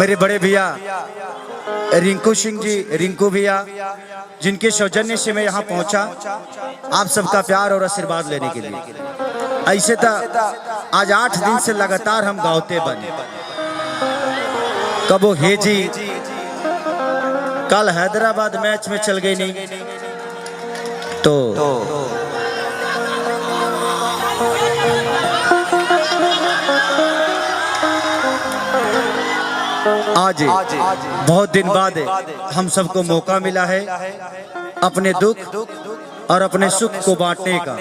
मेरे बड़े भैया रिंकू सिंह जी, रिंकू भैया, जिनके सौजन्य से मैं यहाँ पहुँचा आप सबका प्यार और आशीर्वाद लेने के लिए। ऐसे तो आज 8 दिन से लगातार हम गावते बने, कबो हे जी, कल हैदराबाद मैच में चल गई नहीं तो आज बहुत दिन बाद हम सबको मौका मिला है अपने दुख और अपने सुख को बांटने का।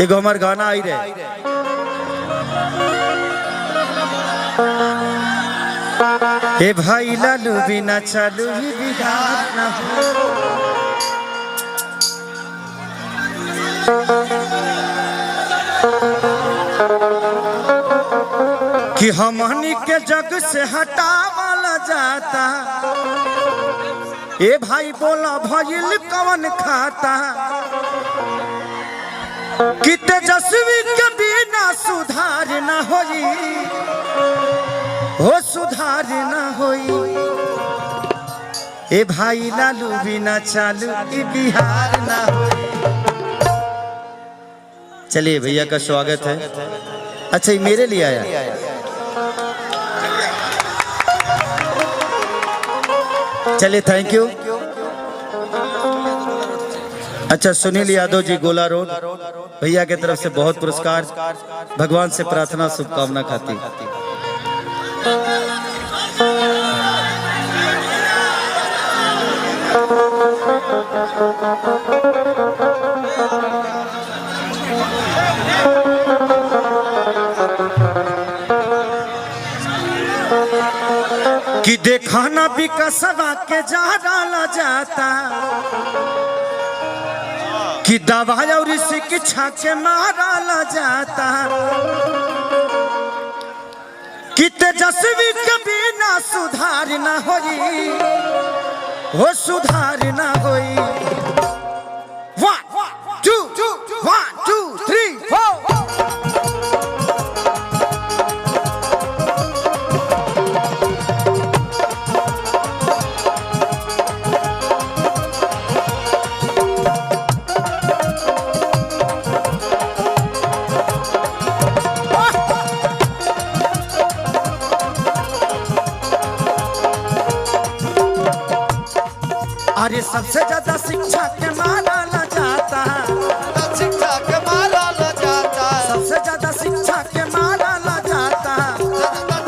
एक हमार गाना आई रहे, ए भाई लालू बिना चालू ही बिहार ना हो। कि हमनी के जग से हटावला जाता, ए भाई बोला भइल कवन खाता, कि तेजस्वी के बिना सुधार न होई, हो सुधार न होई। ए भाई लालू बिना चालू ई बिहार न होई। चलिए भैया का स्वागत है। अच्छा ये मेरे लिए आया। चलिए थैंक यू। अच्छा सुनील यादव जी, गोला रोड, भैया की तरफ से बहुत पुरस्कार, भगवान से प्रार्थना शुभकामना खाती। कि देखा ना विकसवा के जा डाला जाता, कि दवा और शिक्षा के मारा जाता, कि तेजस्वी के बिना सुधार न होई, हो सुधार न होई। 1 2 3 4। अरे सबसे ज्यादा शिक्षा के मारा जाता, शिक्षा के मारा जाता, सबसे ज्यादा शिक्षा के मारा जाता,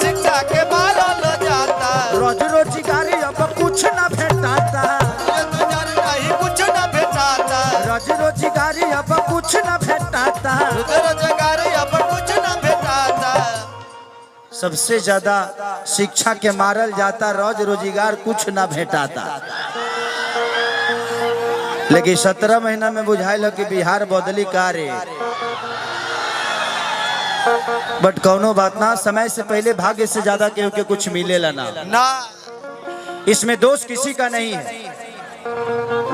शिक्षा के मारा जाता। रोज रोजगारी अब कुछ न भेटाता, नहीं कुछ न भेटाता, रोज रोजगारी अब कुछ न भेटाता, रोजगारी अब कुछ न भेटाता। सबसे ज्यादा शिक्षा के मारल जाता, रोज रोजगार कुछ न भेटाता। लेकिन 17 महीना में बुझाइल कि बिहार बदली कार्य, बट कौनो बात ना, समय से पहले भाग्य से ज्यादा केहू के कुछ मिलेला ना। इसमें दोष किसी का नहीं है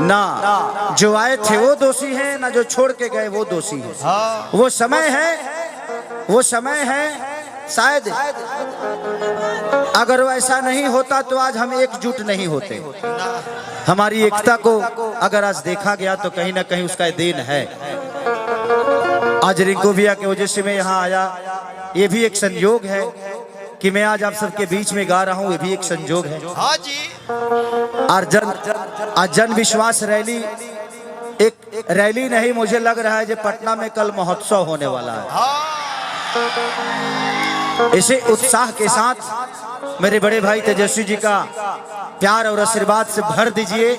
ना, जो आए थे वो दोषी हैं, ना जो छोड़ के गए वो दोषी हैं। वो समय है, वो समय है। शायद अगर वैसा नहीं होता तो आज हम एकजुट नहीं होते। हमारी एकता को अगर आज देखा गया तो कहीं ना कहीं उसका देन है। आज रिंकू भैया की वजह से मैं यहाँ आया, ये भी एक संयोग है कि मैं आज आप सबके बीच में गा रहा हूँ, ये भी एक संयोग है। हाँ जी। और जन विश्वास रैली, एक रैली नहीं, मुझे लग रहा है जो पटना में कल महोत्सव होने वाला है। इसे उत्साह के साथ मेरे बड़े भाई तेजस्वी जी का प्यार और आशीर्वाद से भर दीजिए,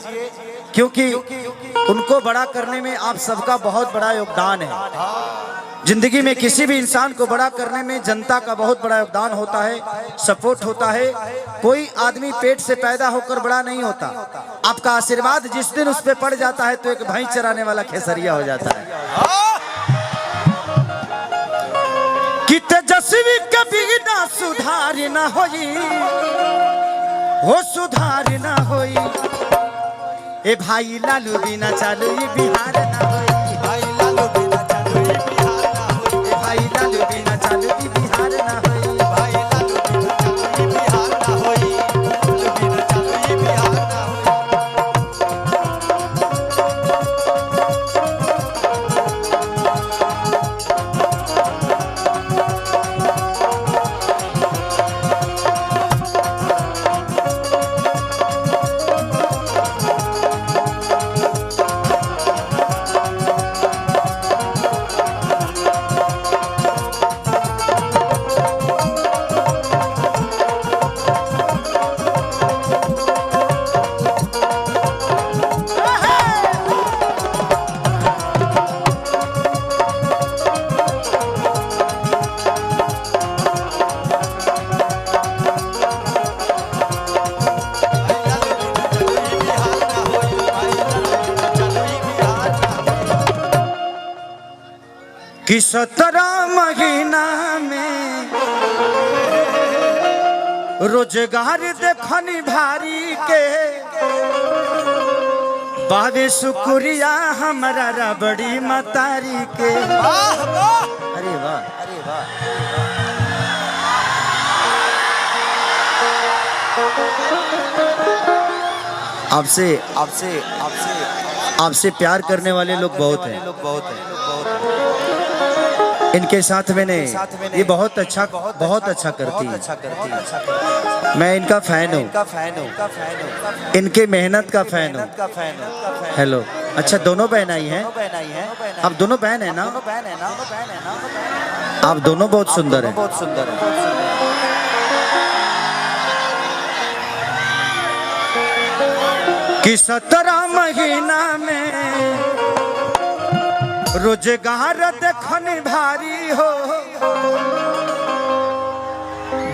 क्योंकि उनको बड़ा करने में आप सबका बहुत बड़ा योगदान है। जिंदगी में किसी भी इंसान को बड़ा करने में जनता का बहुत बड़ा योगदान होता है, सपोर्ट होता है। कोई आदमी पेट से पैदा होकर बड़ा नहीं होता। आपका आशीर्वाद जिस दिन उस पर पड़ जाता है तो एक भैंस चराने वाला खेसरिया हो जाता है। कि तेजस्वी के बिना सुधार न होई, हो सुधार न होई। ए भाई लालू बिना चालू बिहार न होई, भाई लालू बिना चालू कि 17 महीना में रोजगार देखनी भारी के बाबे शुक्रिया हमारा रबड़ी मतारी के। वाह वाह अरे वाह, अरे वाह। आपसे आपसे आपसे आपसे प्यार करने वाले लोग बहुत हैं। इनके साथ मैंने ये बहुत अच्छा करती है। मैं इनका फैन हूँ, इनके मेहनत का फैन हूँ। हेलो, अच्छा दोनों बहन आई हैं? आप दोनों बहन है ना? आप दोनों बहुत सुंदर हैं। कि 17 महीना में रोजगार देखने भारी हो,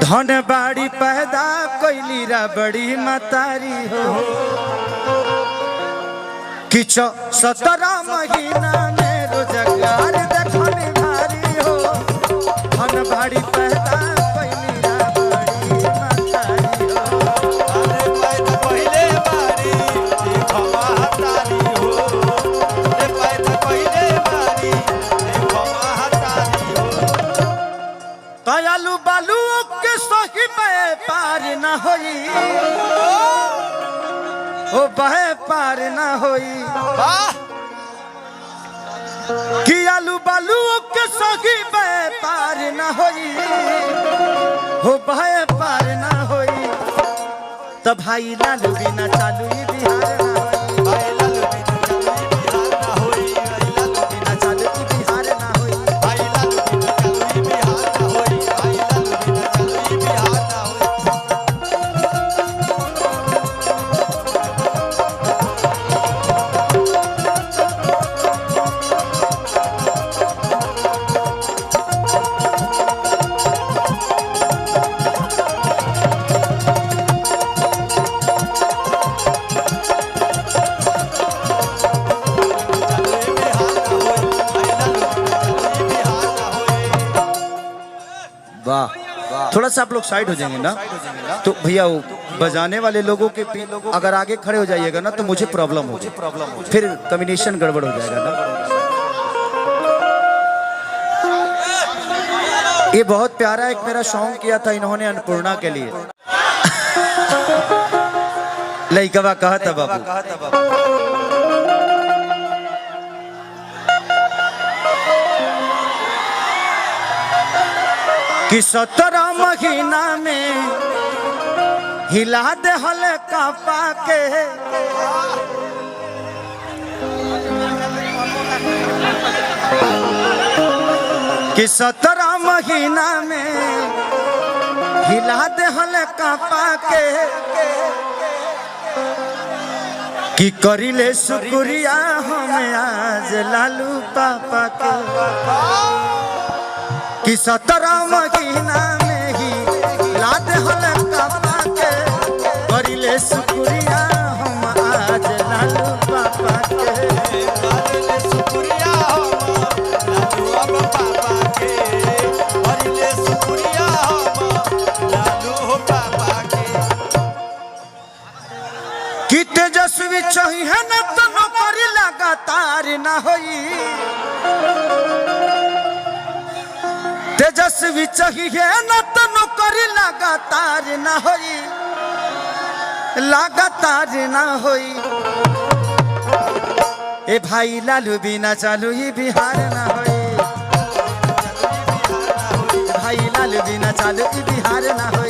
धन बाड़ी पैदा कैली रबड़ी मतारी हो। कि 17 महीना में रोजगार देखने भारी हो, धन बाड़ी पैदा कैली रबड़ी मतारी हो। अरे पैदा पहले बारी देखो महतारी हो। अरे पैदा पहले बारी देखो महतारी हो। दयालु बालू के सही पार न होई, ओ बहे पार न होई। वाह कि आलू बालू के सही पार न होई, हो बहे पार न होई। तब भाई लालू बिना चालू ही बिहार न होई। भाई लालू बिना चालू ही बिहार ना होई। भाई लालू बिना चालू ही बिहार न होई। भाई लालू बिना चालू ही बिहार ना होई। भाई लालू बिना चालू ही बिहार ना होई। वाह, थोड़ा सा आप लोग साइड हो जाएंगे ना तो भैया वो बजाने वाले लोगों के अगर आगे खड़े हो जाइएगा ना तो मुझे प्रॉब्लम हो, फिर कम्युनिकेशन गड़बड़ हो जाएगा ना। ये बहुत प्यारा एक मेरा सॉन्ग किया था इन्होंने अन्नपूर्णा के लिए। लइकवा कहता बाबू कि 17 महीना में हिला दे हल कापा के। कि 17 महीना में हिला दे हल कापा के। कि करिले शुक्रिया हम आज लालू पापा के। कि 17 महीना में ही लाद हल कापा के। करिले शुक्रिया हम आज लालू पापा के। करिले शुक्रिया हम लालू अब पापा के। करिले शुक्रिया हम लालू हो पापा के। कि तेजस्वी चाहिए न तो नौकरी लगातार न होई। तेजस्वी चाहिए न तो नौकरी लगातार न होई, लगातार न होई। ए भाई लालू बिना चालू ही बिहार न होई। भाई लालू बिना चालू ही बिहार न होई।